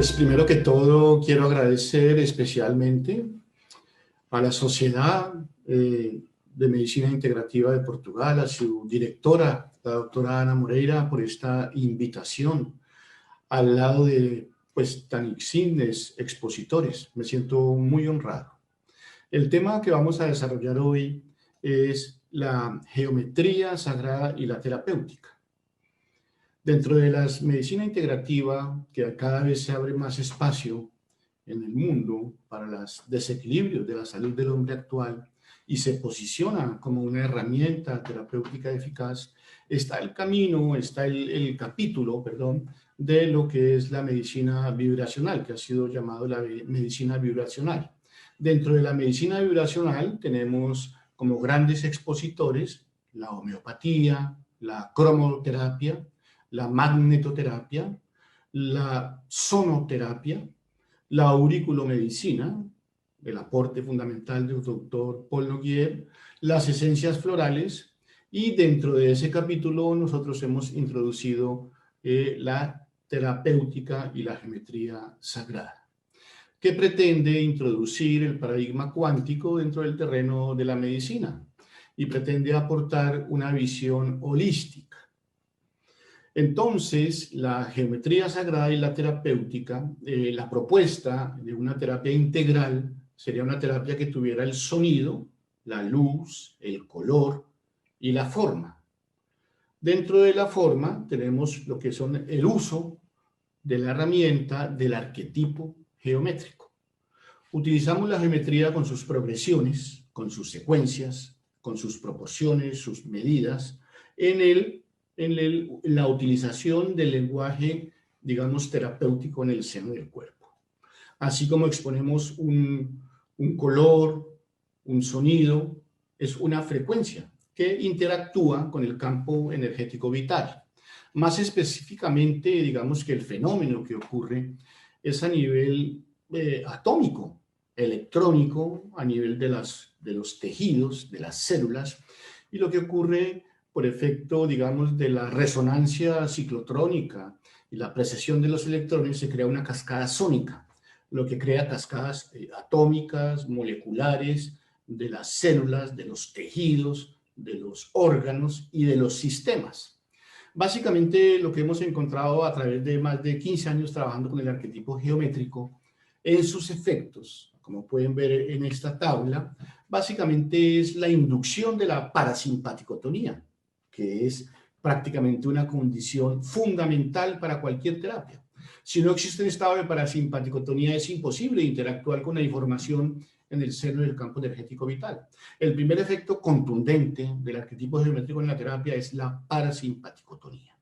Pues primero que todo quiero agradecer especialmente a la Sociedad de Medicina Integrativa de Portugal, a su directora, la doctora Ana Moreira, por esta invitación al lado de pues tan insignes expositores. Me siento muy honrado. El tema que vamos a desarrollar hoy es la geometría sagrada y la terapéutica. Dentro de la medicina integrativa, que cada vez se abre más espacio en el mundo para los desequilibrios de la salud del hombre actual y se posiciona como una herramienta terapéutica eficaz, está el camino, está el capítulo, perdón, de lo que es la medicina vibracional, que ha sido llamado la medicina vibracional. Dentro de la medicina vibracional tenemos como grandes expositores la homeopatía, la cromoterapia, la magnetoterapia, la sonoterapia, la auriculomedicina, el aporte fundamental del doctor Paul Noguier, las esencias florales, y dentro de ese capítulo nosotros hemos introducido la terapéutica y la geometría sagrada, que pretende introducir el paradigma cuántico dentro del terreno de la medicina y pretende aportar una visión holística. Entonces, la geometría sagrada y la terapéutica, la propuesta de una terapia integral sería una terapia que tuviera el sonido, la luz, el color y la forma. Dentro de la forma tenemos lo que son el uso de la herramienta del arquetipo geométrico. Utilizamos la geometría con sus progresiones, con sus secuencias, con sus proporciones, sus medidas, en la utilización del lenguaje, digamos, terapéutico en el seno del cuerpo. Así como exponemos un color, un sonido, es una frecuencia que interactúa con el campo energético vital. Más específicamente, digamos que el fenómeno que ocurre es a nivel atómico, electrónico, a nivel de los tejidos, de las células, y lo que ocurre por efecto, digamos, de la resonancia ciclotrónica y la precesión de los electrones, se crea una cascada sónica, lo que crea cascadas atómicas, moleculares, de las células, de los tejidos, de los órganos y de los sistemas. Básicamente, lo que hemos encontrado a través de más de 15 años trabajando con el arquetipo geométrico, en sus efectos, como pueden ver en esta tabla, básicamente es la inducción de la parasimpaticotonía, que es prácticamente una condición fundamental para cualquier terapia. Si no existe un estado de parasimpaticotonía, es imposible interactuar con la información en el seno del campo energético vital. El primer efecto contundente del arquetipo geométrico en la terapia es la parasimpaticotonía.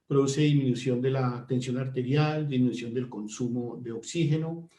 Produce disminución de la tensión arterial, disminución del consumo de oxígeno,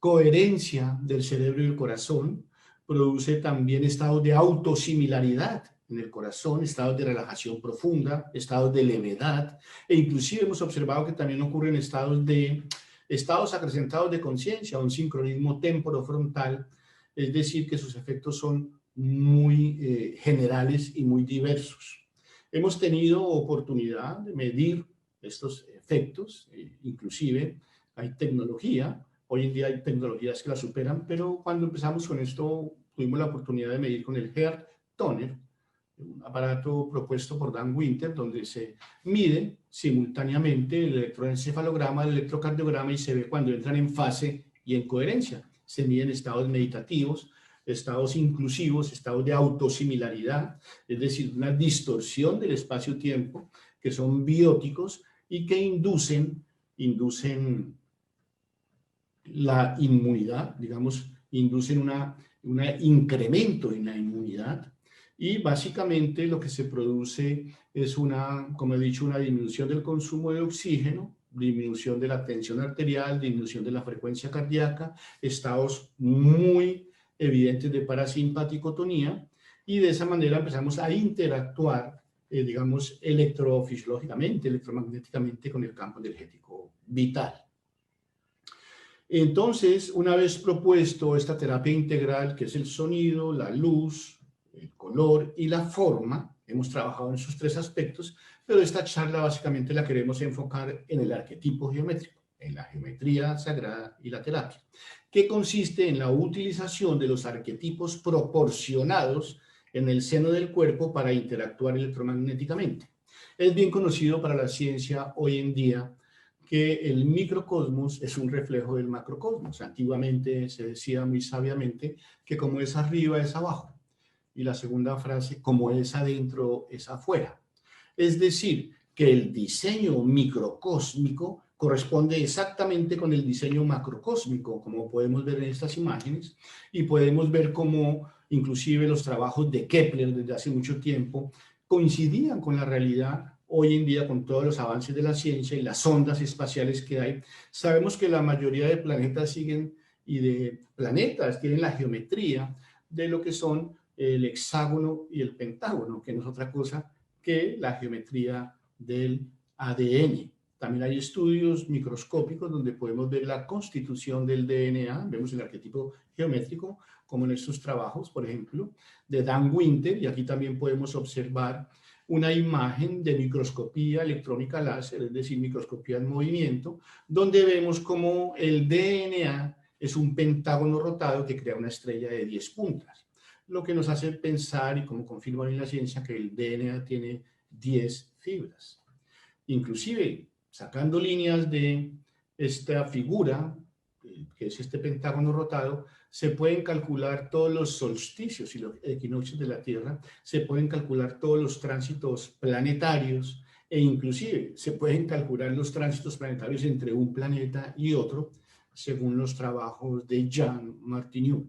coherencia del cerebro y el corazón, produce también estados de autosimilaridad en el corazón, estados de relajación profunda, estados de levedad, e inclusive hemos observado que también ocurren estados acrecentados de conciencia, un sincronismo temporofrontal, es decir, que sus efectos son muy generales y muy diversos. Hemos tenido oportunidad de medir estos efectos, inclusive hay tecnología. Hoy en día hay tecnologías que la superan, pero cuando empezamos con esto tuvimos la oportunidad de medir con el Heart Toner, un aparato propuesto por Dan Winter, donde se mide simultáneamente el electroencefalograma, el electrocardiograma, y se ve cuando entran en fase y en coherencia. Se miden estados meditativos, estados inclusivos, estados de autosimilaridad, es decir, una distorsión del espacio-tiempo, que son bióticos y que inducen la inmunidad, digamos, inducen un incremento en la inmunidad, y básicamente lo que se produce es como he dicho, una disminución del consumo de oxígeno, disminución de la tensión arterial, disminución de la frecuencia cardíaca, estados muy evidentes de parasimpaticotonía, y de esa manera empezamos a interactuar, digamos, electrofisiológicamente, electromagnéticamente con el campo energético vital. Entonces, una vez propuesto esta terapia integral, que es el sonido, la luz, el color y la forma, hemos trabajado en esos tres aspectos, pero esta charla básicamente la queremos enfocar en el arquetipo geométrico, en la geometría sagrada y la terapia, que consiste en la utilización de los arquetipos proporcionados en el seno del cuerpo para interactuar electromagnéticamente. Es bien conocido para la ciencia hoy en día que el microcosmos es un reflejo del macrocosmos. Antiguamente se decía muy sabiamente que como es arriba es abajo. Y la segunda frase, como es adentro es afuera. Es decir, que el diseño microcósmico corresponde exactamente con el diseño macrocósmico, como podemos ver en estas imágenes, y podemos ver cómo inclusive los trabajos de Kepler desde hace mucho tiempo coincidían con la realidad hoy en día con todos los avances de la ciencia y las ondas espaciales que hay. Sabemos que la mayoría de planetas siguen y de planetas tienen la geometría de lo que son el hexágono y el pentágono, que no es otra cosa que la geometría del ADN. También hay estudios microscópicos donde podemos ver la constitución del DNA, vemos el arquetipo geométrico, como en estos trabajos, por ejemplo, de Dan Winter, y aquí también podemos observar una imagen de microscopía electrónica láser, es decir, microscopía en movimiento, donde vemos como el DNA es un pentágono rotado que crea una estrella de 10 puntas, lo que nos hace pensar, y como confirman en la ciencia, que el DNA tiene 10 fibras. Inclusive, sacando líneas de esta figura, que es este pentágono rotado, se pueden calcular todos los solsticios y los equinoccios de la Tierra, se pueden calcular todos los tránsitos planetarios e inclusive se pueden calcular los tránsitos planetarios entre un planeta y otro, según los trabajos de Jean Martiniou.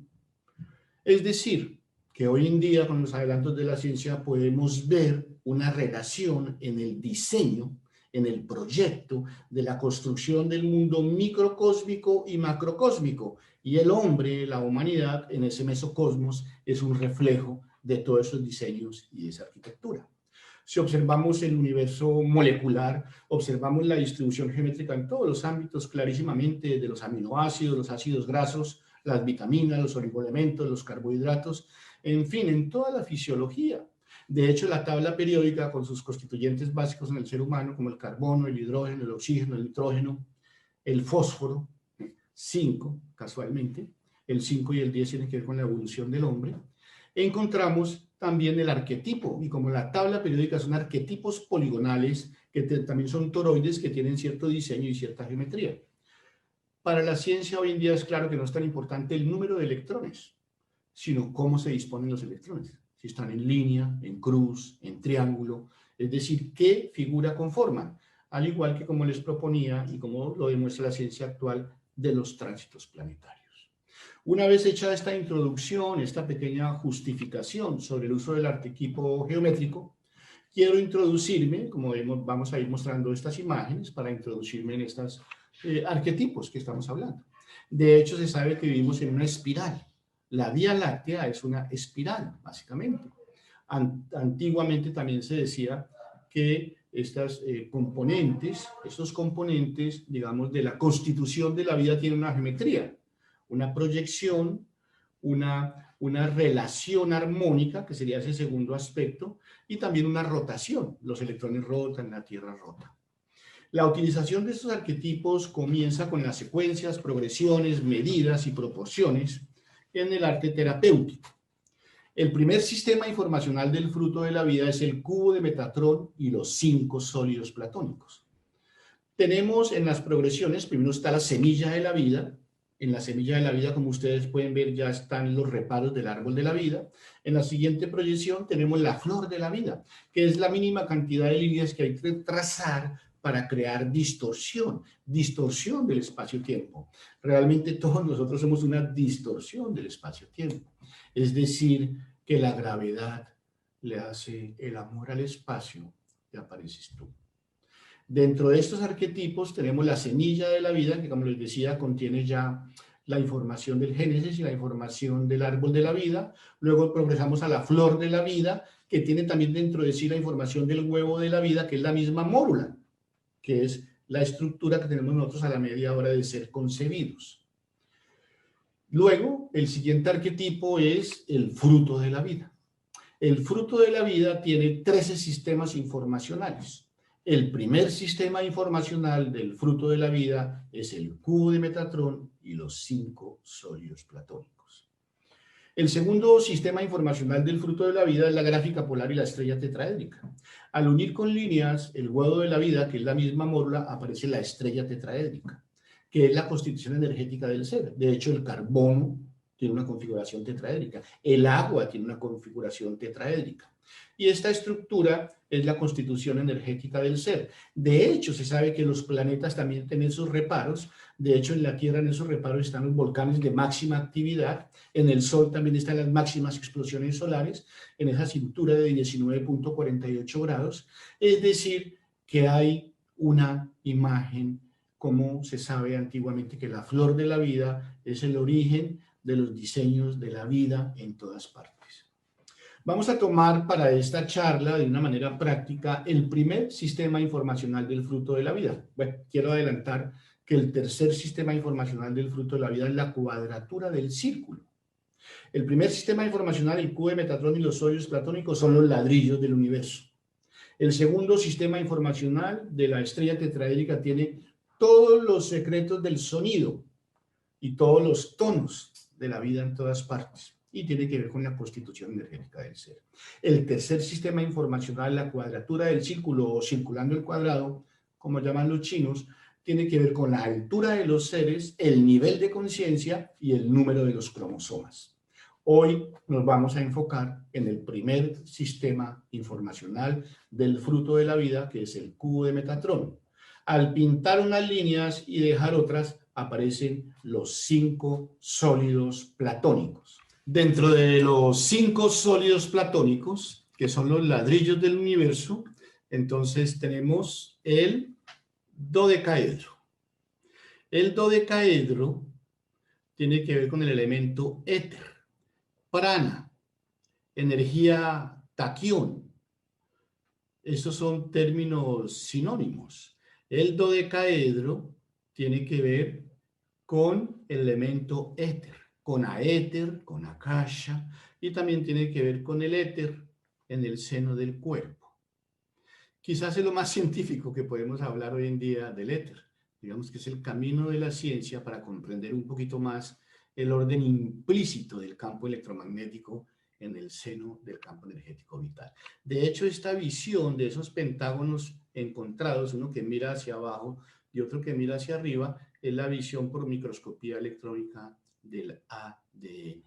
Es decir, que hoy en día con los adelantos de la ciencia podemos ver una relación en el diseño, en el proyecto de la construcción del mundo microcósmico y macrocósmico, y el hombre, la humanidad, en ese mesocosmos es un reflejo de todos esos diseños y esa arquitectura. Si observamos el universo molecular, observamos la distribución geométrica en todos los ámbitos clarísimamente, de los aminoácidos, los ácidos grasos, las vitaminas, los oligoelementos, los carbohidratos, en fin, en toda la fisiología. De hecho, la tabla periódica con sus constituyentes básicos en el ser humano, como el carbono, el hidrógeno, el oxígeno, el nitrógeno, el fósforo, 5 casualmente, el 5 y el 10 tienen que ver con la evolución del hombre, encontramos también el arquetipo, y como la tabla periódica son arquetipos poligonales, que también son toroides que tienen cierto diseño y cierta geometría. Para la ciencia hoy en día es claro que no es tan importante el número de electrones, sino cómo se disponen los electrones. Si están en línea, en cruz, en triángulo, es decir, qué figura conforman, al igual que como les proponía y como lo demuestra la ciencia actual de los tránsitos planetarios. Una vez hecha esta introducción, esta pequeña justificación sobre el uso del arquetipo geométrico, quiero introducirme, como vamos a ir mostrando estas imágenes, para introducirme en estos arquetipos que estamos hablando. De hecho, se sabe que vivimos en una espiral. La Vía Láctea es una espiral, básicamente. Antiguamente también se decía que estos componentes, digamos, de la constitución de la vida tienen una geometría, una proyección, una relación armónica, que sería ese segundo aspecto, y también una rotación. Los electrones rotan, la Tierra rota. La utilización de estos arquetipos comienza con las secuencias, progresiones, medidas y proporciones en el arte terapéutico. El primer sistema informacional del fruto de la vida es el cubo de Metatrón y los 5 sólidos platónicos. Tenemos en las progresiones, primero está la semilla de la vida. En la semilla de la vida, como ustedes pueden ver, ya están los reparos del árbol de la vida. En la siguiente proyección tenemos la flor de la vida, que es la mínima cantidad de líneas que hay que trazar para crear distorsión del espacio-tiempo. Realmente todos nosotros somos una distorsión del espacio-tiempo. Es decir, que la gravedad le hace el amor al espacio y apareces tú. Dentro de estos arquetipos tenemos la semilla de la vida, que como les decía, contiene ya la información del Génesis y la información del árbol de la vida. Luego progresamos a la flor de la vida, que tiene también dentro de sí la información del huevo de la vida, que es la misma mórula, que es la estructura que tenemos nosotros a la media hora de ser concebidos. Luego, el siguiente arquetipo es el fruto de la vida. El fruto de la vida tiene 13 sistemas informacionales. El primer sistema informacional del fruto de la vida es el cubo de Metatrón y los 5 sólidos platónicos. El segundo sistema informacional del fruto de la vida es la gráfica polar y la estrella tetraédrica. Al unir con líneas el huevo de la vida, que es la misma mórula, aparece la estrella tetraédrica, que es la constitución energética del ser. De hecho, el carbono tiene una configuración tetraédrica, el agua tiene una configuración tetraédrica. Y esta estructura es la constitución energética del ser. De hecho, se sabe que los planetas también tienen sus reparos. De hecho, en la Tierra en esos reparos están los volcanes de máxima actividad. En el Sol también están las máximas explosiones solares, en esa cintura de 19.48 grados. Es decir, que hay una imagen, como se sabe antiguamente, que la flor de la vida es el origen de los diseños de la vida en todas partes. Vamos a tomar para esta charla de una manera práctica el primer sistema informacional del fruto de la vida. Bueno, quiero adelantar que el tercer sistema informacional del fruto de la vida es la cuadratura del círculo. El primer sistema informacional, el cubo de Metatrón y los sólidos platónicos, son los ladrillos del universo. El segundo sistema informacional de la estrella tetraédrica tiene todos los secretos del sonido y todos los tonos de la vida en todas partes, y tiene que ver con la constitución energética del ser. El tercer sistema informacional, la cuadratura del círculo o circulando el cuadrado, como llaman los chinos, tiene que ver con la altura de los seres, el nivel de conciencia y el número de los cromosomas. Hoy nos vamos a enfocar en el primer sistema informacional del fruto de la vida, que es el cubo de Metatrón. Al pintar unas líneas y dejar otras, aparecen los 5 sólidos platónicos. Dentro de los 5 sólidos platónicos, que son los ladrillos del universo, entonces tenemos el dodecaedro. El dodecaedro tiene que ver con el elemento éter, prana, energía taquión. Estos son términos sinónimos. El dodecaedro tiene que ver con el elemento éter, con aéter, con akasha, y también tiene que ver con el éter en el seno del cuerpo. Quizás es lo más científico que podemos hablar hoy en día del éter. Digamos que es el camino de la ciencia para comprender un poquito más el orden implícito del campo electromagnético en el seno del campo energético vital. De hecho, esta visión de esos pentágonos encontrados, uno que mira hacia abajo y otro que mira hacia arriba, es la visión por microscopía electrónica del ADN.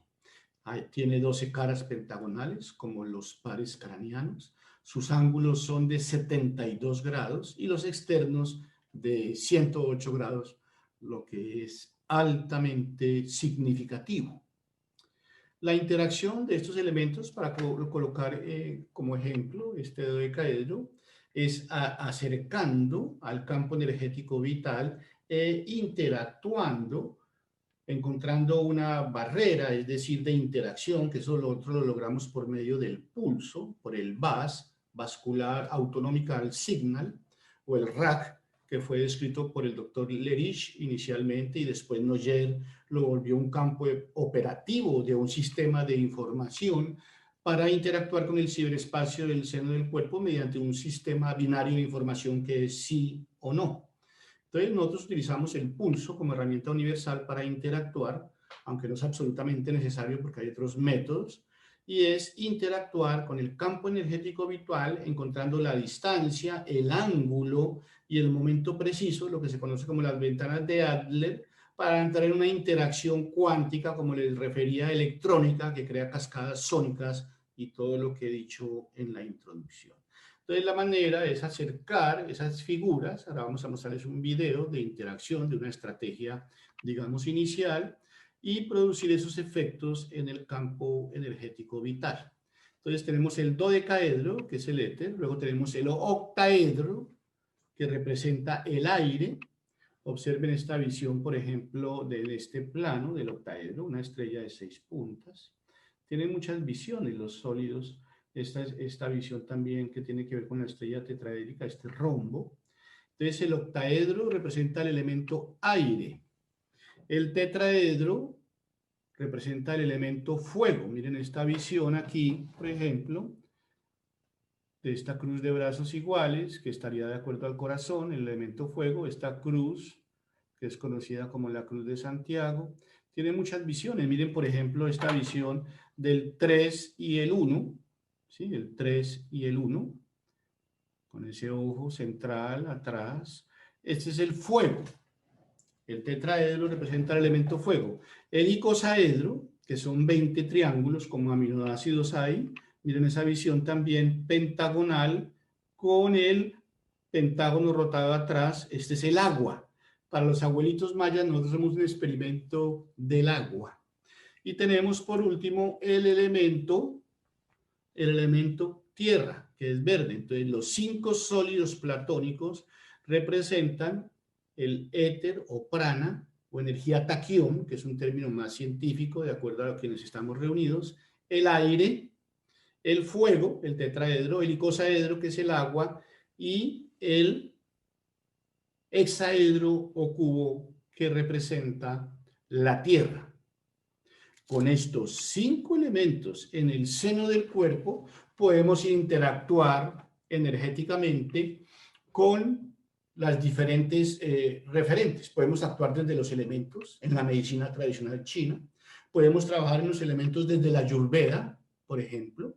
Tiene 12 caras pentagonales, como los pares craneanos. Sus ángulos son de 72 grados y los externos de 108 grados, lo que es altamente significativo. La interacción de estos elementos, para colocar como ejemplo este dodecaedro, es acercando al campo energético vital e interactuando, encontrando una barrera, es decir, de interacción, que eso nosotros lo logramos por medio del pulso, por el VAS, Vascular Autonomical Signal, o el RAC, que fue descrito por el doctor Lerich inicialmente y después Noyer lo volvió un campo operativo de un sistema de información para interactuar con el ciberespacio del seno del cuerpo mediante un sistema binario de información que es sí o no. Entonces nosotros utilizamos el pulso como herramienta universal para interactuar, aunque no es absolutamente necesario porque hay otros métodos, y es interactuar con el campo energético vital encontrando la distancia, el ángulo y el momento preciso, lo que se conoce como las ventanas de Adler, para entrar en una interacción cuántica, como les refería, electrónica, que crea cascadas sónicas y todo lo que he dicho en la introducción. Entonces la manera es acercar esas figuras. Ahora vamos a mostrarles un video de interacción de una estrategia, digamos, inicial, y producir esos efectos en el campo energético vital. Entonces tenemos el dodecaedro, que es el éter, luego tenemos el octaedro, que representa el aire. Observen esta visión, por ejemplo, de este plano del octaedro, una estrella de 6 puntas. Tienen muchas visiones los sólidos. Esta visión también que tiene que ver con la estrella tetraédrica, este rombo. Entonces el octaedro representa el elemento aire. El tetraedro representa el elemento fuego. Miren esta visión aquí, por ejemplo, de esta cruz de brazos iguales, que estaría de acuerdo al corazón, el elemento fuego, esta cruz, que es conocida como la Cruz de Santiago, tiene muchas visiones. Miren, por ejemplo, esta visión del 3 y el 1, ¿sí? El 3 y el 1, con ese ojo central atrás. Este es el fuego. El tetraedro representa el elemento fuego. El icosaedro, que son 20 triángulos como aminoácidos hay, miren esa visión también pentagonal con el pentágono rotado atrás. Este es el agua. Para los abuelitos mayas nosotros hacemos un experimento del agua. Y tenemos por último el elemento tierra, que es verde. Entonces los 5 sólidos platónicos representan el éter o prana o energía taquión, que es un término más científico de acuerdo a lo que nos estamos reunidos, el aire, el fuego, el tetraedro, el icosaedro, que es el agua, y el hexaedro o cubo, que representa la tierra. Con estos 5 elementos en el seno del cuerpo podemos interactuar energéticamente con las diferentes referentes. Podemos actuar desde los elementos en la medicina tradicional china. Podemos trabajar en los elementos desde la Ayurveda, por ejemplo.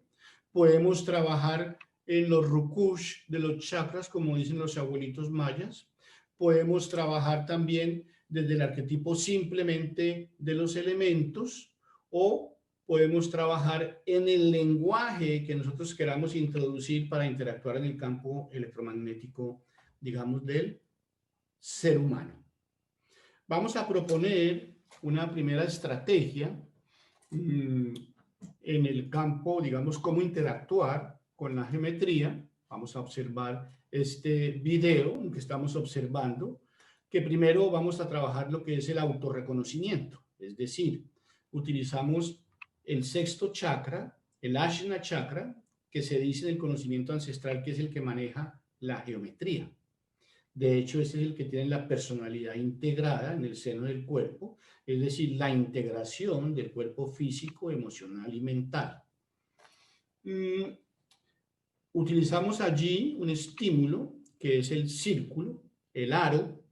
Podemos trabajar en los rukush de los chakras, como dicen los abuelitos mayas. Podemos trabajar también desde el arquetipo simplemente de los elementos, o podemos trabajar en el lenguaje que nosotros queramos introducir para interactuar en el campo electromagnético, digamos, del ser humano. Vamos a proponer una primera estrategia en el campo, digamos, cómo interactuar con la geometría. Vamos a observar este video que estamos observando, que primero vamos a trabajar lo que es el autorreconocimiento, es decir, utilizamos el sexto chakra, el Ajna chakra, que se dice en el conocimiento ancestral que es el que maneja la geometría. De hecho, ese es el que tiene la personalidad integrada en el seno del cuerpo, es decir, la integración del cuerpo físico, emocional y mental. Utilizamos allí un estímulo que es el círculo, el aro,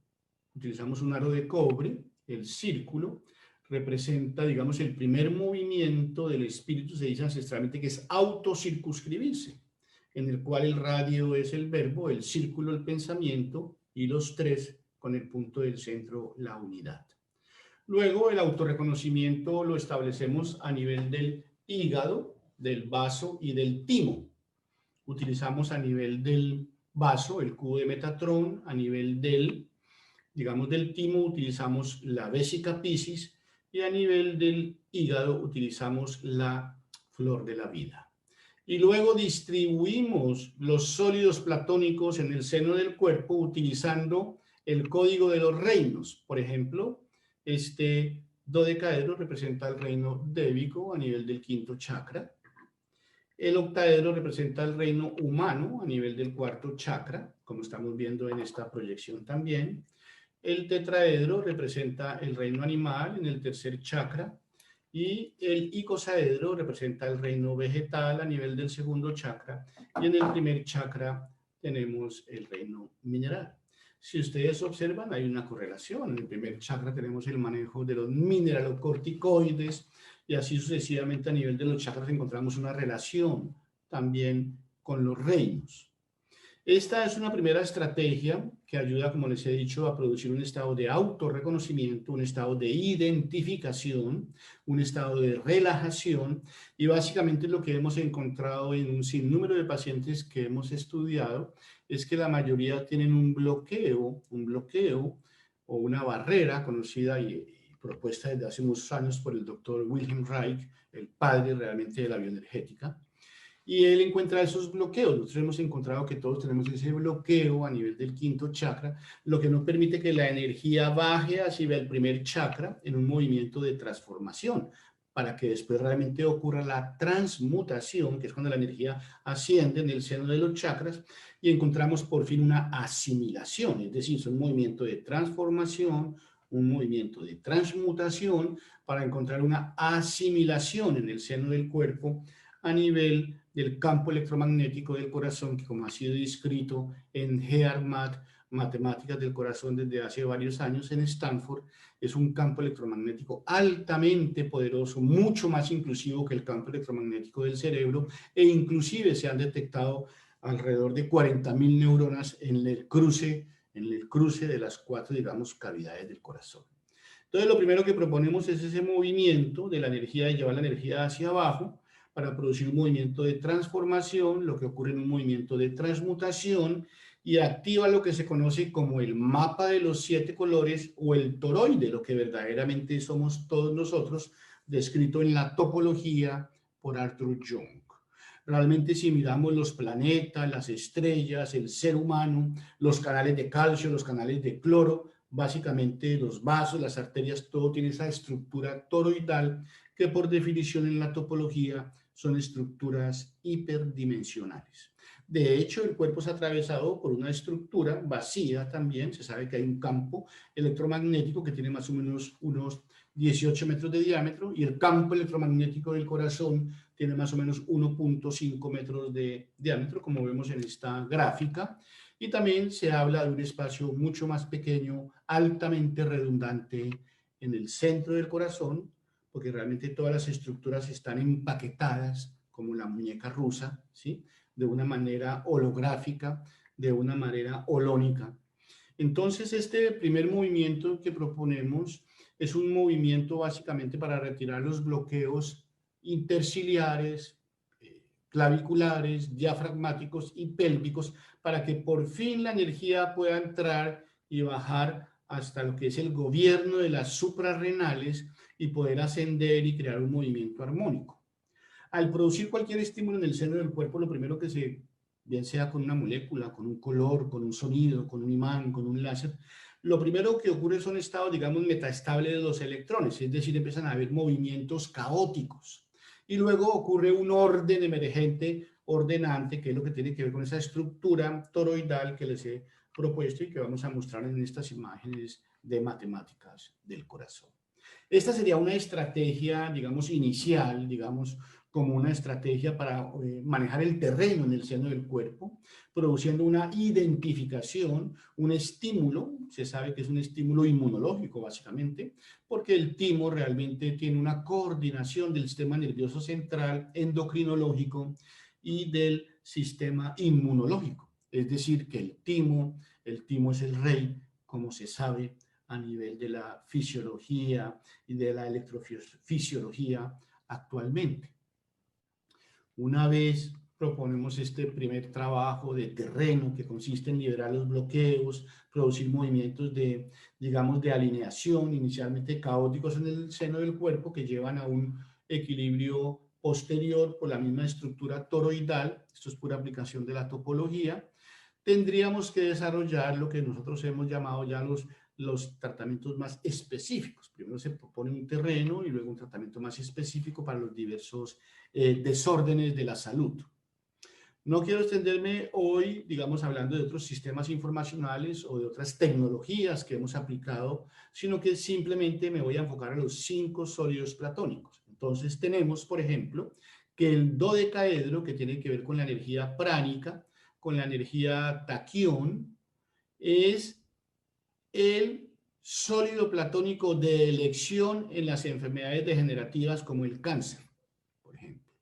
utilizamos un aro de cobre, el círculo, representa, digamos, el primer movimiento del espíritu, se dice ancestralmente que es autocircunscribirse, en el cual el radio es el verbo, el círculo el pensamiento y los 3 con el punto del centro la unidad. Luego el autorreconocimiento lo establecemos a nivel del hígado, del vaso y del timo. Utilizamos a nivel del vaso el cubo de Metatron, a nivel del, digamos, del timo utilizamos la vésica Piscis y a nivel del hígado utilizamos la flor de la vida. Y luego distribuimos los sólidos platónicos en el seno del cuerpo utilizando el código de los reinos. Por ejemplo, este dodecaedro representa el reino débico a nivel del 5.º chakra. El octaedro representa el reino humano a nivel del 4.º chakra, como estamos viendo en esta proyección también. El tetraedro representa el reino animal en el 3.er chakra y el icosaedro representa el reino vegetal a nivel del 2.º chakra, y en el 1.er chakra tenemos el reino mineral. Si ustedes observan, hay una correlación. En el 1.er chakra tenemos el manejo de los mineralocorticoides y así sucesivamente a nivel de los chakras encontramos una relación también con los reinos. Esta es una primera estrategia que ayuda, como les he dicho, a producir un estado de autorreconocimiento, un estado de identificación, un estado de relajación, y básicamente lo que hemos encontrado en un sinnúmero de pacientes que hemos estudiado es que la mayoría tienen un bloqueo o una barrera conocida y propuesta desde hace muchos años por el doctor Wilhelm Reich, el padre realmente de la bioenergética. Y él encuentra esos bloqueos. Nosotros hemos encontrado que todos tenemos ese bloqueo a nivel del 5.º chakra, lo que no permite que la energía baje hacia el 1.er chakra en un movimiento de transformación, para que después realmente ocurra la transmutación, que es cuando la energía asciende en el seno de los chakras y encontramos por fin una asimilación, es decir, es un movimiento de transformación, un movimiento de transmutación para encontrar una asimilación en el seno del cuerpo a nivel del campo electromagnético del corazón, que como ha sido descrito en HeartMath, Matemáticas del Corazón desde hace varios años en Stanford, es un campo electromagnético altamente poderoso, mucho más inclusivo que el campo electromagnético del cerebro, e inclusive se han detectado alrededor de 40.000 neuronas en el cruce de las cuatro, digamos, cavidades del corazón. Entonces, lo primero que proponemos es ese movimiento de la energía, de llevar la energía hacia abajo para producir un movimiento de transformación, lo que ocurre en un movimiento de transmutación, y activa lo que se conoce como el mapa de los 7 colores o el toroide, lo que verdaderamente somos todos nosotros, descrito en la topología por Arthur Young. Realmente si miramos los planetas, las estrellas, el ser humano, los canales de calcio, los canales de cloro, básicamente los vasos, las arterias, todo tiene esa estructura toroidal que por definición en la topología son estructuras hiperdimensionales. De hecho, el cuerpo es atravesado por una estructura vacía también. Se sabe que hay un campo electromagnético que tiene más o menos unos 18 metros de diámetro y el campo electromagnético del corazón tiene más o menos 1.5 metros de diámetro, como vemos en esta gráfica. Y también se habla de un espacio mucho más pequeño, altamente redundante en el centro del corazón, porque realmente todas las estructuras están empaquetadas como la muñeca rusa, ¿sí? De una manera holográfica, de una manera holónica. Entonces, este primer movimiento que proponemos es un movimiento básicamente para retirar los bloqueos interciliares, claviculares, diafragmáticos y pélvicos, para que por fin la energía pueda entrar y bajar hasta lo que es el gobierno de las suprarrenales y poder ascender y crear un movimiento armónico. Al producir cualquier estímulo en el seno del cuerpo, lo primero que se, bien sea con una molécula, con un color, con un sonido, con un imán, con un láser, lo primero que ocurre son estados, digamos, metaestables de los electrones, es decir, empiezan a haber movimientos caóticos. Y luego ocurre un orden emergente, ordenante, que es lo que tiene que ver con esa estructura toroidal que les he propuesto y que vamos a mostrar en estas imágenes de matemáticas del corazón. Esta sería una estrategia, digamos, inicial, digamos, como una estrategia para manejar el terreno en el seno del cuerpo, produciendo una identificación, un estímulo. Se sabe que es un estímulo inmunológico, básicamente, porque el timo realmente tiene una coordinación del sistema nervioso central, endocrinológico y del sistema inmunológico. Es decir, que el timo es el rey, como se sabe, a nivel de la fisiología y de la electrofisiología actualmente. Una vez proponemos este primer trabajo de terreno que consiste en liberar los bloqueos, producir movimientos de, digamos, de alineación inicialmente caóticos en el seno del cuerpo que llevan a un equilibrio posterior por la misma estructura toroidal. Esto es pura aplicación de la topología. Tendríamos que desarrollar lo que nosotros hemos llamado ya los tratamientos más específicos. Primero se propone un terreno y luego un tratamiento más específico para los diversos desórdenes de la salud. No quiero extenderme hoy, digamos, hablando de otros sistemas informacionales o de otras tecnologías que hemos aplicado, sino que simplemente me voy a enfocar a los 5 sólidos platónicos. Entonces tenemos, por ejemplo, que el dodecaedro, que tiene que ver con la energía pránica, con la energía taquión, es el sólido platónico de elección en las enfermedades degenerativas como el cáncer, por ejemplo.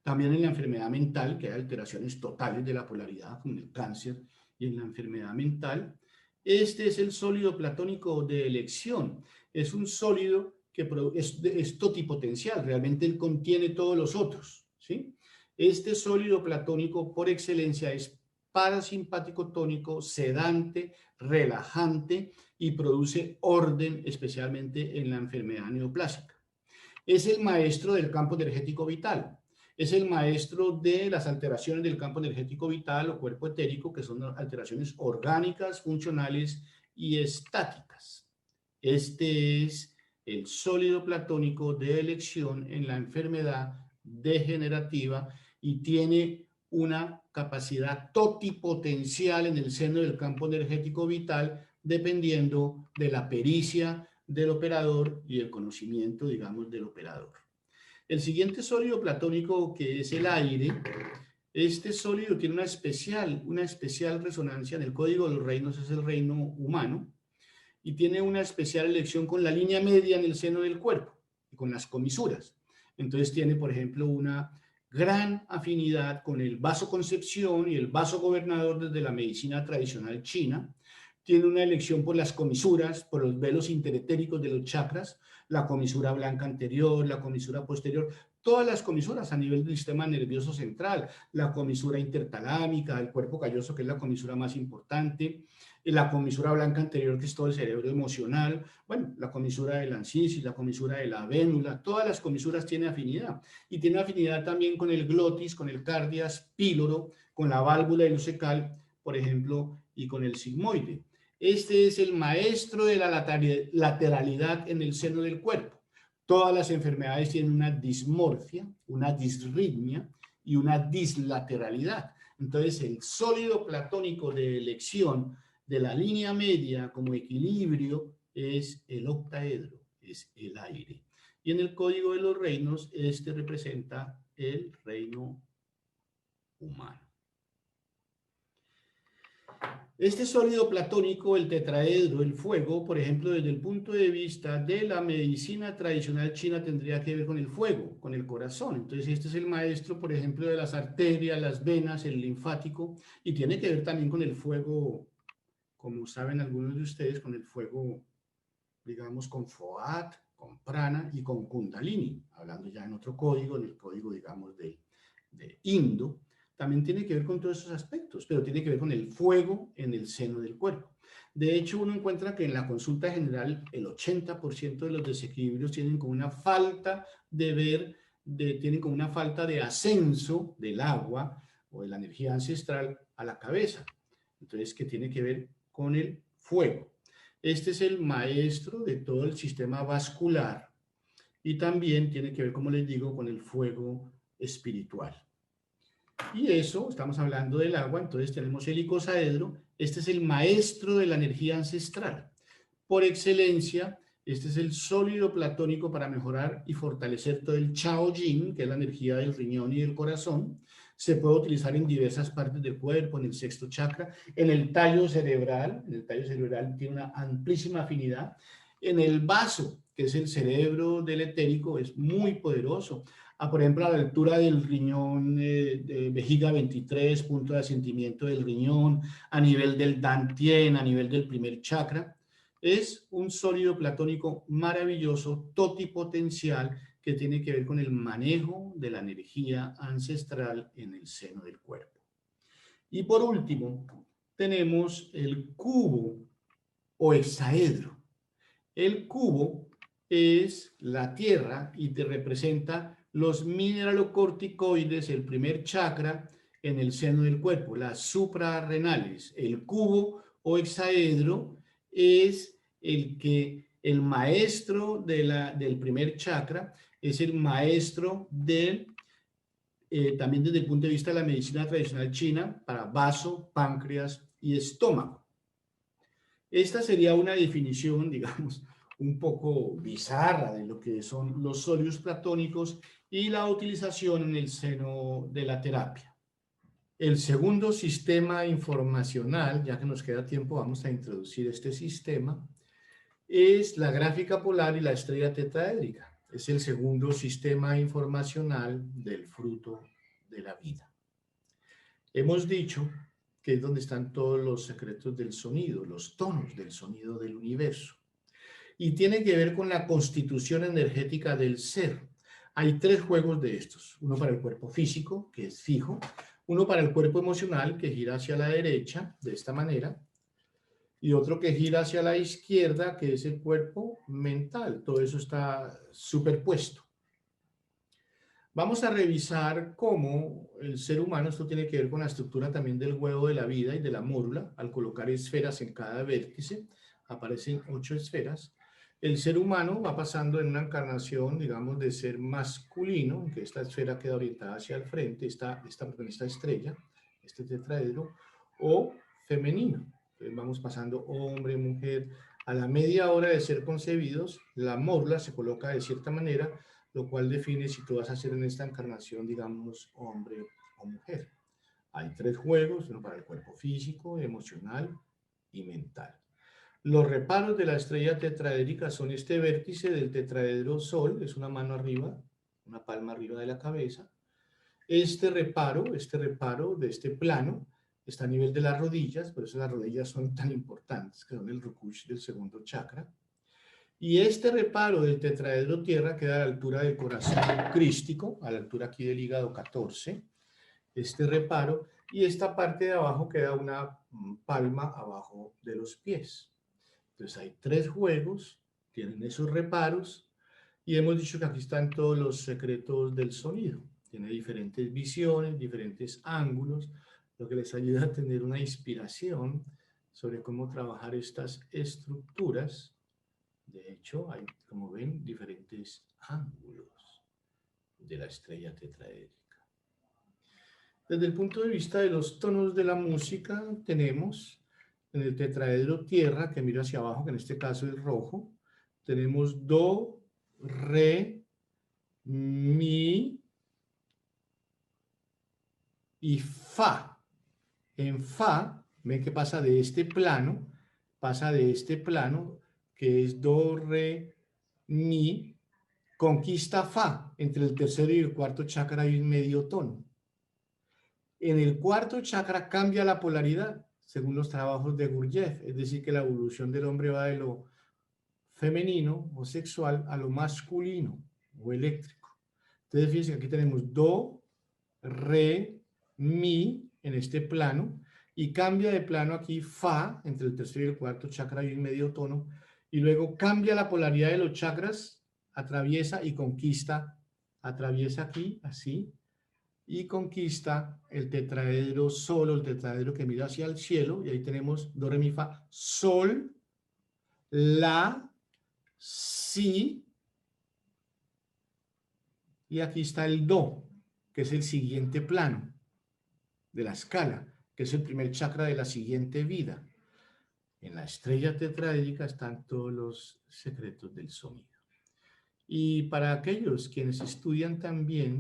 También en la enfermedad mental, que hay alteraciones totales de la polaridad, como el cáncer, y en la enfermedad mental. Este es el sólido platónico de elección. Es un sólido que es totipotencial, realmente él contiene todos los otros, ¿sí? Este sólido platónico por excelencia es parasimpático tónico, sedante, relajante y produce orden, especialmente en la enfermedad neoplásica. Es el maestro del campo energético vital. Es el maestro de las alteraciones del campo energético vital o cuerpo etérico, que son alteraciones orgánicas, funcionales y estáticas. Este es el sólido platónico de elección en la enfermedad degenerativa y tiene una capacidad totipotencial en el seno del campo energético vital dependiendo de la pericia del operador y el conocimiento, digamos, del operador. El siguiente sólido platónico, que es el aire, este sólido tiene una especial resonancia en el código de los reinos, es el reino humano, y tiene una especial elección con la línea media en el seno del cuerpo y con las comisuras. Entonces tiene, por ejemplo, una gran afinidad con el vasoconcepción y el vasogobernador desde la medicina tradicional china. Tiene una elección por las comisuras, por los velos interetéricos de los chakras, la comisura blanca anterior, la comisura posterior, todas las comisuras a nivel del sistema nervioso central, la comisura intertalámica, el cuerpo calloso, que es la comisura más importante, la comisura blanca anterior, que es todo el cerebro emocional, bueno, la comisura del ancisis, la comisura de la vénula, todas las comisuras tienen afinidad. Y tiene afinidad también con el glotis, con el cardias píloro, con la válvula ileocecal, por ejemplo, y con el sigmoide. Este es el maestro de la lateralidad en el seno del cuerpo. Todas las enfermedades tienen una dismorfia, una disritmia y una dislateralidad. Entonces, el sólido platónico de elección de la línea media como equilibrio es el octaedro, es el aire. Y en el código de los reinos, este representa el reino humano. Este sólido platónico, el tetraedro, el fuego, por ejemplo, desde el punto de vista de la medicina tradicional china, tendría que ver con el fuego, con el corazón. Entonces, este es el maestro, por ejemplo, de las arterias, las venas, el linfático, y tiene que ver también con el fuego, como saben algunos de ustedes, con el fuego, digamos, con Foat, con Prana y con Kundalini, hablando ya en otro código, en el código, digamos, de Indo. También tiene que ver con todos esos aspectos, pero tiene que ver con el fuego en el seno del cuerpo. De hecho, uno encuentra que en la consulta general el 80% de los desequilibrios tienen como una falta tienen como una falta de ascenso del agua o de la energía ancestral a la cabeza. Entonces, que tiene que ver con el fuego. Este es el maestro de todo el sistema vascular y también tiene que ver, como les digo, con el fuego espiritual. Y eso, estamos hablando del agua, entonces tenemos el icosaedro, este es el maestro de la energía ancestral. Por excelencia, este es el sólido platónico para mejorar y fortalecer todo el Chao Yin, que es la energía del riñón y del corazón. Se puede utilizar en diversas partes del cuerpo, en el sexto chakra, en el tallo cerebral tiene una amplísima afinidad. En el vaso, que es el cerebro del etérico, es muy poderoso. Por ejemplo, a la altura del riñón de vejiga 23, punto de asentimiento del riñón, a nivel del Dantien, a nivel del primer chakra. Es un sólido platónico maravilloso, totipotencial, que tiene que ver con el manejo de la energía ancestral en el seno del cuerpo. Y por último, tenemos el cubo o hexaedro. El cubo es la tierra y te representa los mineralocorticoides, el primer chakra en el seno del cuerpo, las suprarrenales. El cubo o hexaedro es el maestro del primer chakra, es el maestro también desde el punto de vista de la medicina tradicional china, para vaso, páncreas y estómago. Esta sería una definición, digamos, un poco bizarra de lo que son los sólidos platónicos y la utilización en el seno de la terapia. El segundo sistema informacional, ya que nos queda tiempo, vamos a introducir este sistema, es la gráfica polar y la estrella tetraédrica. Es el segundo sistema informacional del fruto de la vida. Hemos dicho que es donde están todos los secretos del sonido, los tonos del sonido del universo. Y tiene que ver con la constitución energética del ser. Hay tres juegos de estos. Uno para el cuerpo físico, que es fijo. Uno para el cuerpo emocional, que gira hacia la derecha, de esta manera. Y otro que gira hacia la izquierda, que es el cuerpo mental. Todo eso está superpuesto. Vamos a revisar cómo el ser humano, esto tiene que ver con la estructura también del huevo de la vida y de la mórula, al colocar esferas en cada vértice, aparecen 8 esferas. El ser humano va pasando en una encarnación, digamos, de ser masculino, que esta esfera queda orientada hacia el frente, esta estrella, este tetraedro, o femenino. Entonces vamos pasando hombre, mujer. A la media hora de ser concebidos, la mórula se coloca de cierta manera, lo cual define si tú vas a ser en esta encarnación, digamos, hombre o mujer. Hay 3 juegos, uno para el cuerpo físico, emocional y mental. Los reparos de la estrella tetraédrica son este vértice del tetraedro Sol, es una mano arriba, una palma arriba de la cabeza. Este reparo de este plano está a nivel de las rodillas, por eso las rodillas son tan importantes, que son el Rokush del segundo chakra. Y este reparo del tetraedro tierra queda a la altura del corazón crístico, a la altura aquí del hígado 14, este reparo, y esta parte de abajo queda una palma abajo de los pies. Entonces hay 3 juegos, tienen esos reparos, y hemos dicho que aquí están todos los secretos del sonido. Tiene diferentes visiones, diferentes ángulos, lo que les ayuda a tener una inspiración sobre cómo trabajar estas estructuras. De hecho, hay, como ven, diferentes ángulos de la estrella tetraédrica. Desde el punto de vista de los tonos de la música, tenemos en el tetraedro tierra, que mira hacia abajo, que en este caso es rojo, tenemos do, re, mi y fa. En fa, ven que pasa de este plano, que es do, re, mi, conquista fa. Entre el tercero y el cuarto chakra hay un medio tono. En el cuarto chakra cambia la polaridad, según los trabajos de Gurdjieff, es decir, que la evolución del hombre va de lo femenino o sexual a lo masculino o eléctrico. Entonces, fíjense que aquí tenemos do, re, mi en este plano, y cambia de plano aquí fa, entre el tercero y el cuarto chakra hay un medio tono, y luego cambia la polaridad de los chakras, atraviesa y conquista, atraviesa aquí, así, y conquista el tetraedro sol, el tetraedro que mira hacia el cielo, y ahí tenemos do, re, mi, fa, sol, la, si, y aquí está el do, que es el siguiente plano de la escala, que es el primer chakra de la siguiente vida. En la estrella tetraédrica están todos los secretos del sonido. Y para aquellos quienes estudian también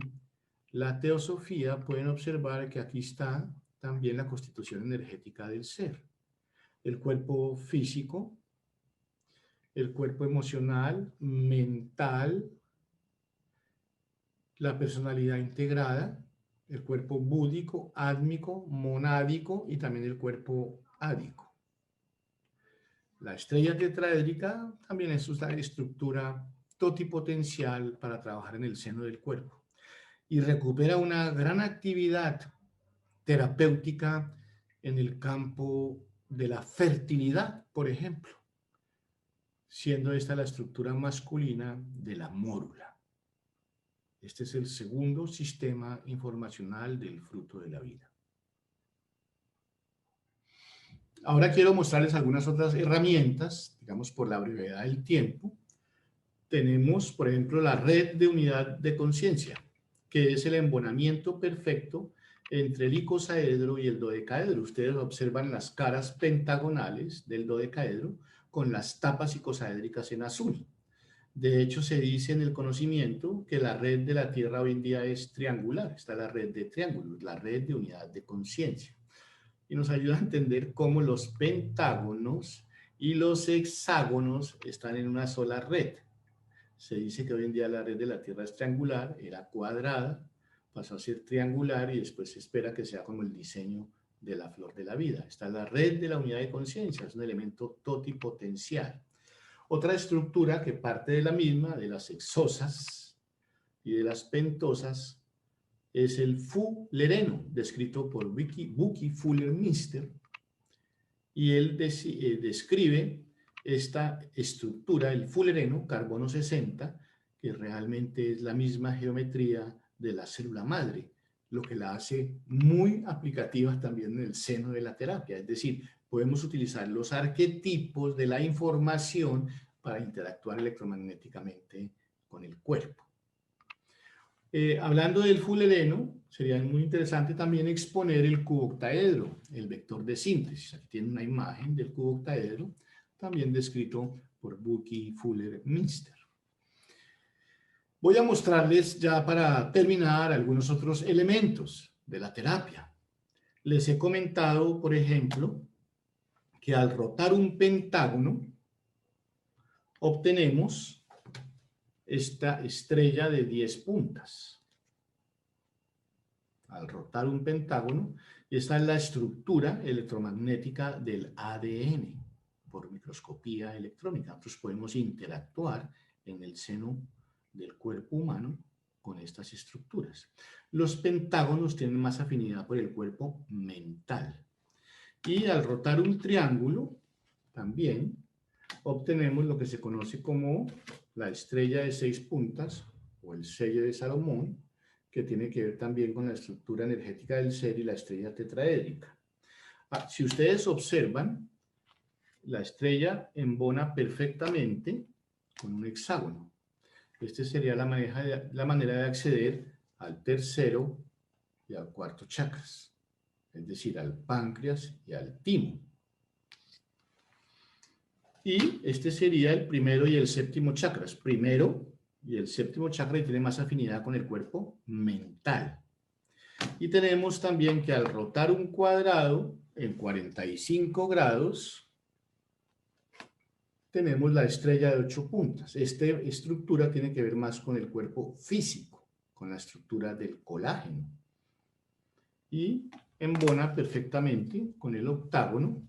la teosofía, pueden observar que aquí está también la constitución energética del ser. El cuerpo físico, el cuerpo emocional, mental, la personalidad integrada, el cuerpo búdico, átmico, monádico y también el cuerpo ádico. La estrella tetraédrica también es una estructura totipotencial para trabajar en el seno del cuerpo y recupera una gran actividad terapéutica en el campo de la fertilidad, por ejemplo, siendo esta la estructura masculina de la mórula. Este es el segundo sistema informacional del fruto de la vida. Ahora quiero mostrarles algunas otras herramientas, digamos por la brevedad del tiempo. Tenemos, por ejemplo, la red de unidad de conciencia, que es el embonamiento perfecto entre el icosaedro y el dodecaedro. Ustedes observan las caras pentagonales del dodecaedro con las tapas icosaédricas en azul. De hecho, se dice en el conocimiento que la red de la Tierra hoy en día es triangular. Está la red de triángulos, la red de unidad de conciencia. Y nos ayuda a entender cómo los pentágonos y los hexágonos están en una sola red. Se dice que hoy en día la red de la Tierra es triangular, era cuadrada, pasó a ser triangular y después se espera que sea como el diseño de la flor de la vida. Está la red de la unidad de conciencia, es un elemento totipotencial. Otra estructura que parte de la misma, de las hexosas y de las pentosas, es el fullereno, descrito por Bucky Fuller-Minster, y él describe esta estructura, el fullereno, carbono 60, que realmente es la misma geometría de la célula madre, lo que la hace muy aplicativa también en el seno de la terapia. Es decir, podemos utilizar los arquetipos de la información para interactuar electromagnéticamente con el cuerpo. Hablando del fullereno, sería muy interesante también exponer el cuboctaedro, el vector de síntesis. Aquí tiene una imagen del cuboctaedro, también descrito por Bucky Fuller-Minster. Voy a mostrarles ya para terminar algunos otros elementos de la terapia. Les he comentado, por ejemplo, que al rotar un pentágono obtenemos esta estrella de 10 puntas. Al rotar un pentágono, esta es la estructura electromagnética del ADN por microscopía electrónica. Nosotros podemos interactuar en el seno del cuerpo humano con estas estructuras. Los pentágonos tienen más afinidad por el cuerpo mental. Y al rotar un triángulo, también obtenemos lo que se conoce como la estrella de 6 puntas o el sello de Salomón, que tiene que ver también con la estructura energética del ser y la estrella tetraédrica. Si ustedes observan, la estrella embona perfectamente con un hexágono. Esta sería la manera de acceder al tercero y al cuarto chakras, es decir, al páncreas y al timo. Y este sería el primero y el séptimo chakras. Primero y el séptimo chakra tiene más afinidad con el cuerpo mental. Y tenemos también que al rotar un cuadrado en 45 grados, tenemos la estrella de 8 puntas. Esta estructura tiene que ver más con el cuerpo físico, con la estructura del colágeno. Y embona perfectamente con el octágono.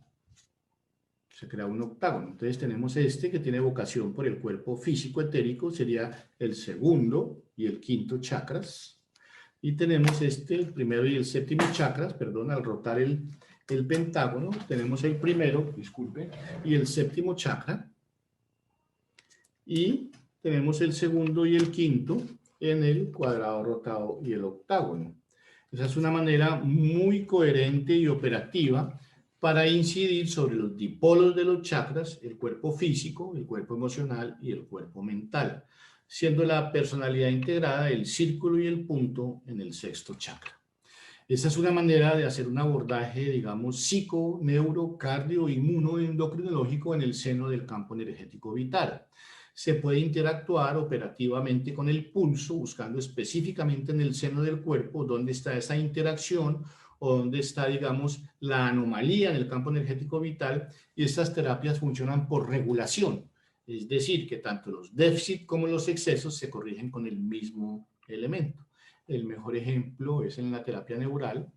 Se crea un octágono. Entonces tenemos este que tiene vocación por el cuerpo físico etérico, sería el segundo y el quinto chakras. Y tenemos el primero y el séptimo chakras, perdón, al rotar el pentágono, tenemos el primero, disculpe, y el séptimo chakra. Y tenemos el segundo y el quinto en el cuadrado rotado y el octágono. Esa es una manera muy coherente y operativa para incidir sobre los dipolos de los chakras, el cuerpo físico, el cuerpo emocional y el cuerpo mental, siendo la personalidad integrada el círculo y el punto en el sexto chakra. Esa es una manera de hacer un abordaje, digamos, psico, neuro, cardio, inmuno, endocrinológico en el seno del campo energético vital. Se puede interactuar operativamente con el pulso, buscando específicamente en el seno del cuerpo dónde está esa interacción o dónde está, digamos, la anomalía en el campo energético vital, y estas terapias funcionan por regulación, es decir, que tanto los déficits como los excesos se corrigen con el mismo elemento. El mejor ejemplo es en la terapia neural,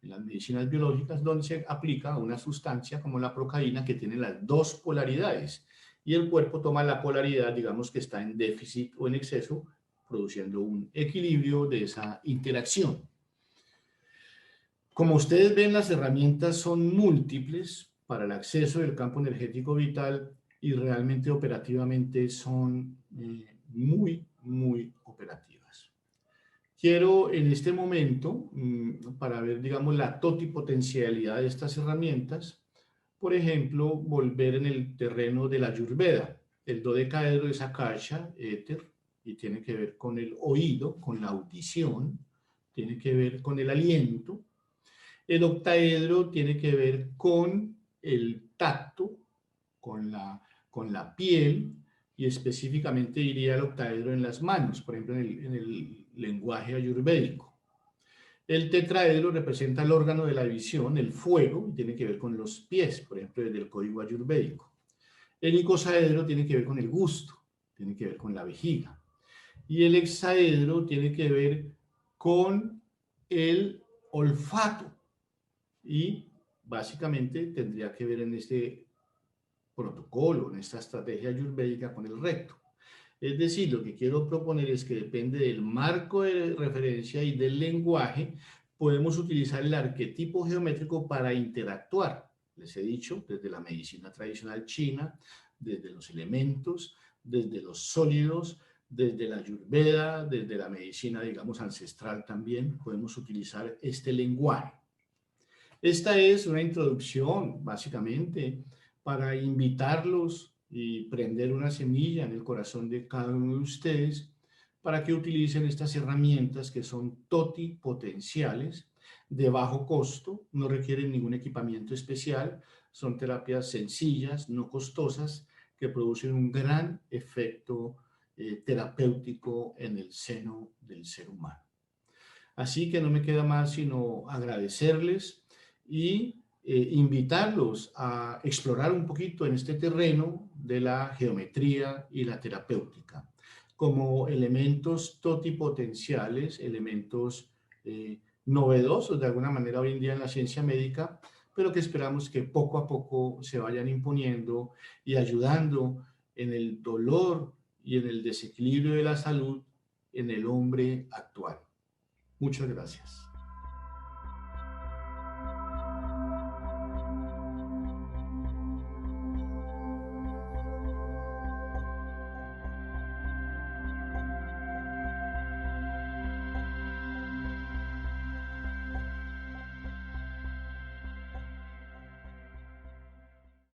en las medicinas biológicas, donde se aplica una sustancia como la procaína que tiene las dos polaridades, y el cuerpo toma la polaridad, digamos, que está en déficit o en exceso, produciendo un equilibrio de esa interacción. Como ustedes ven, las herramientas son múltiples para el acceso del campo energético vital y realmente operativamente son muy, muy operativas. Quiero en este momento, para ver, digamos, la totipotencialidad de estas herramientas, por ejemplo, volver en el terreno de la Ayurveda. El dodecaedro es akasha, éter, y tiene que ver con el oído, con la audición, tiene que ver con el aliento. El octaedro tiene que ver con el tacto, con la piel, y específicamente diría el octaedro en las manos, por ejemplo, en el lenguaje ayurvédico. El tetraedro representa el órgano de la visión, el fuego, y tiene que ver con los pies, por ejemplo, desde el código ayurvédico. El icosaedro tiene que ver con el gusto, tiene que ver con la vejiga. Y el hexaedro tiene que ver con el olfato, y básicamente tendría que ver en este protocolo, en esta estrategia ayurvédica, con el recto. Es decir, lo que quiero proponer es que depende del marco de referencia y del lenguaje, podemos utilizar el arquetipo geométrico para interactuar. Les he dicho, desde la medicina tradicional china, desde los elementos, desde los sólidos, desde la ayurveda, desde la medicina, digamos, ancestral también, podemos utilizar este lenguaje. Esta es una introducción, básicamente, para invitarlos y prender una semilla en el corazón de cada uno de ustedes para que utilicen estas herramientas que son totipotenciales, de bajo costo, no requieren ningún equipamiento especial, son terapias sencillas, no costosas, que producen un gran efecto terapéutico en el seno del ser humano. Así que no me queda más sino agradecerles y invitarlos a explorar un poquito en este terreno de la geometría y la terapéutica como elementos totipotenciales, elementos novedosos de alguna manera hoy en día en la ciencia médica, pero que esperamos que poco a poco se vayan imponiendo y ayudando en el dolor y en el desequilibrio de la salud en el hombre actual. Muchas gracias.